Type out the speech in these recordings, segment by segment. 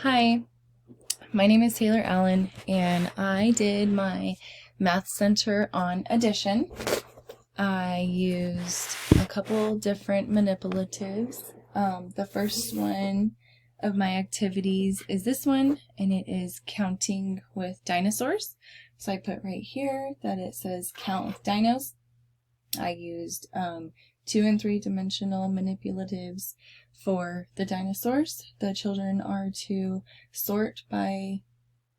Hi, my name is Taylor Allen, and I did my Math Center on addition. I used a couple different manipulatives. The first one of my activities is this one, and it is counting with dinosaurs. So I put right here that it says count with dinos. I used 2 and 3 dimensional manipulatives for the dinosaurs. The children are to sort by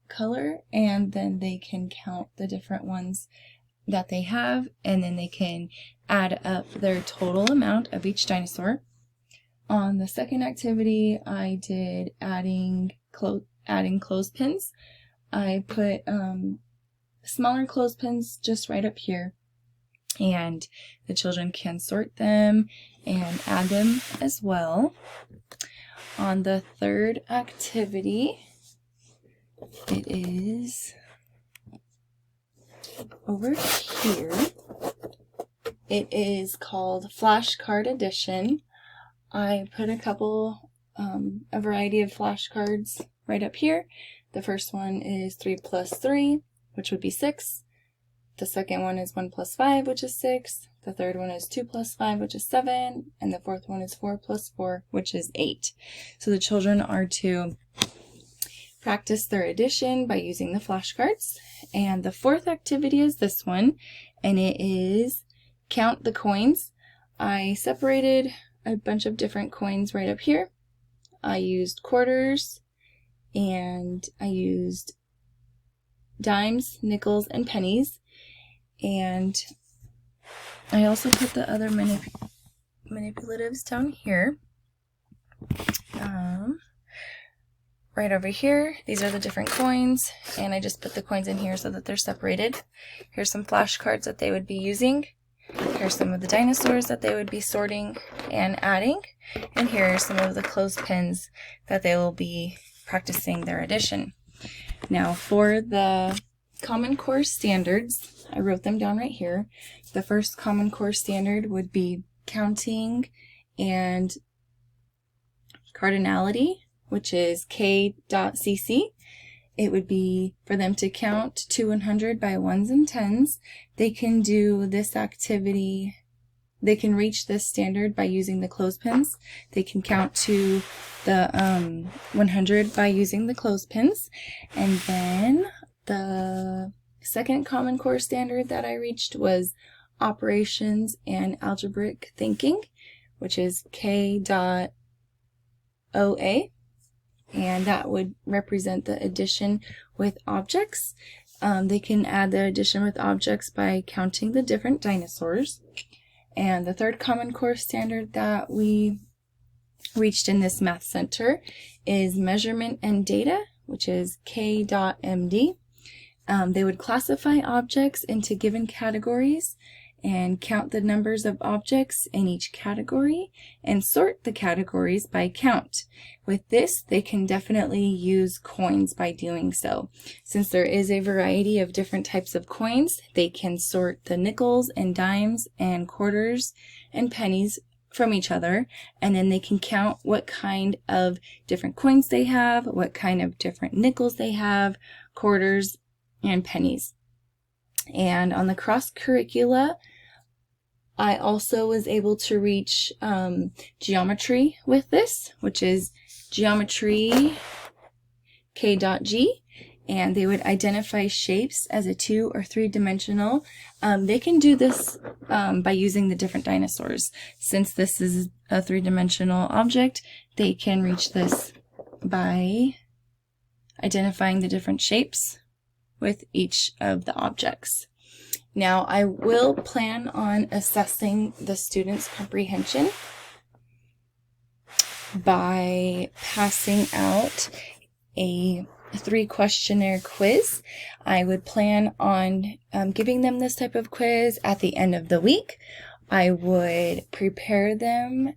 color, and then they can count the different ones that they have, and then they can add up their total amount of each dinosaur. On the second activity, I did adding clothespins. I put smaller clothespins just right up here, and the children can sort them and add them as well. On the third activity, it is over here. It is called Flashcard Addition. I put a variety of flashcards right up here. The first one is 3 plus 3, which would be 6. The second one is 1 plus 5, which is 6. The third one is 2 plus 5, which is 7. And the fourth one is 4 plus 4, which is 8. So the children are to practice their addition by using the flashcards. And the fourth activity is this one, and it is count the coins. I separated a bunch of different coins right up here. I used quarters, and I used dimes, nickels, and pennies. And I also put the other manipulatives down here. Right over here, these are the different coins, and I just put the coins in here so that they're separated. Here's some flashcards that they would be using. Here's some of the dinosaurs that they would be sorting and adding. And here are some of the clothespins that they will be practicing their addition. Now for the Common Core standards, I wrote them down right here. The first Common Core standard would be counting and cardinality, which is K.cc. It would be for them to count to 100 by ones and tens. They can do this activity. They can reach this standard by using the clothespins. They can count to the 100 by using the clothespins. And then the second Common Core standard that I reached was operations and algebraic thinking, which is K.OA. And that would represent the addition with objects. They can add the addition with objects by counting the different dinosaurs. And the third Common Core standard that we reached in this Math Center is measurement and data, which is K.MD. They would classify objects into given categories and count the numbers of objects in each category and sort the categories by count. With this, they can definitely use coins by doing so. Since there is a variety of different types of coins, they can sort the nickels and dimes and quarters and pennies from each other, and then they can count what kind of different coins they have, what kind of different nickels they have, quarters, and pennies. And on the cross curricula, I also was able to reach geometry with this, which is geometry K.G, and they would identify shapes as a 2 or 3 dimensional. They can do this by using the different dinosaurs. Since this is a 3-dimensional object, they can reach this by identifying the different shapes with each of the objects. Now, I will plan on assessing the students' comprehension by passing out a 3-questionnaire quiz. I would plan on giving them this type of quiz at the end of the week. I would prepare them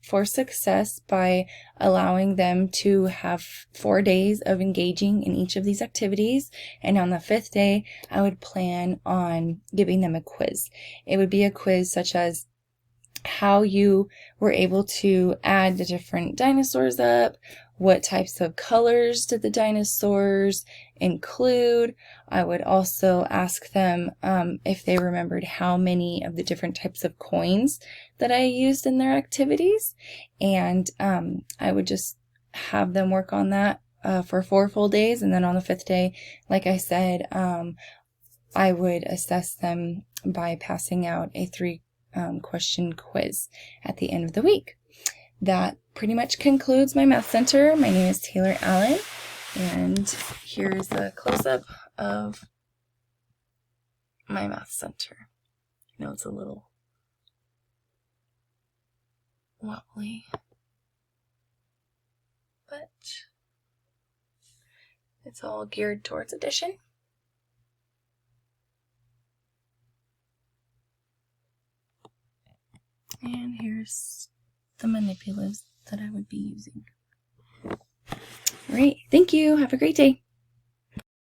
for success by allowing them to have 4 days of engaging in each of these activities, and on the 5th day I would plan on giving them a quiz. It would be a quiz such as how you were able to add the different dinosaurs up, what types of colors did the dinosaurs include. I would also ask them if they remembered how many of the different types of coins that I used in their activities, and I would just have them work on that for 4 full days, and then on the 5th day, like I said, I would assess them by passing out a 3 question quiz at the end of the week. That pretty much concludes my math center. My name is Taylor Allen, and here's a close-up of my math center. I know it's a little wobbly, but it's all geared towards addition. And here's the manipulatives that I would be using. All right, thank you. Have a great day.